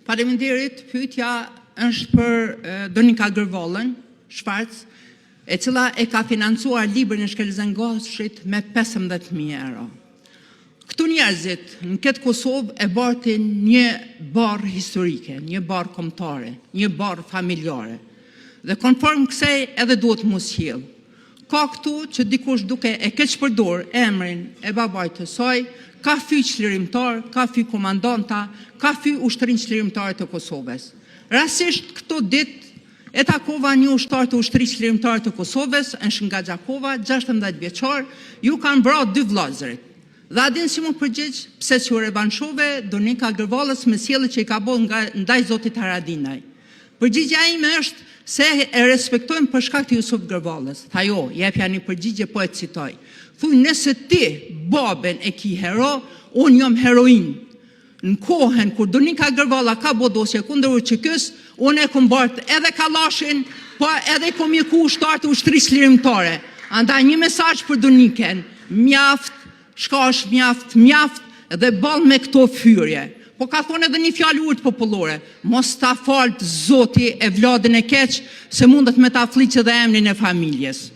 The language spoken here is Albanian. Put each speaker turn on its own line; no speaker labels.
Faleminderit, pyetja është për Donika Gërvollën, Shfarc, e cila e ka financuar librin e Shkelzen Goshit me 15.000 euro. Këtu njerëzit në këtë Kosovë e bartin një barë historike, një barë kombëtare, një barë familjare. Dhe konform kësej edhe duhet mos sjell. Ka këtu që dikush duke e keq përdor emrin e babait të saj, ka fy çlirimtar, ka fy komandanta, ka fy ushtrin çlirimtare të Kosovës. Rastisht këto ditë e takova një ushtar të ushtrisë çlirimtare të Kosovës, është nga Gjakova, 16 vjeçar, ju kanë vrarë 2 vëllezërit. Dhe a din si mu përgjigj pse që u revanshove Donika Gërvollës me sjellje që i ka bërë ndaj zotit Haradinaj. Përgjigjja ime është se e respektojmë për shkak të Jusuf Gërvollës. Tha jo, jepja një përgjigje, po e citoj. Thuj, nëse ti baben e ki hero, unë jam heroin. Në kohën kur Donika Gërvolla ka bo dosje kundër UÇK-s, unë e kom bart edhe kallashin, po edhe kom mjeku ushtar të ushtrisë lirimtare. Andaj një mesazh për Doniken, mjaft, shkash mjaft dhe ball me këto fyrje. Po ka thonë edhe një fjalë urtë popullore, mos ta falt Zoti e vladin e keq, se mundet me ta fliqë dhe emrin e familjes.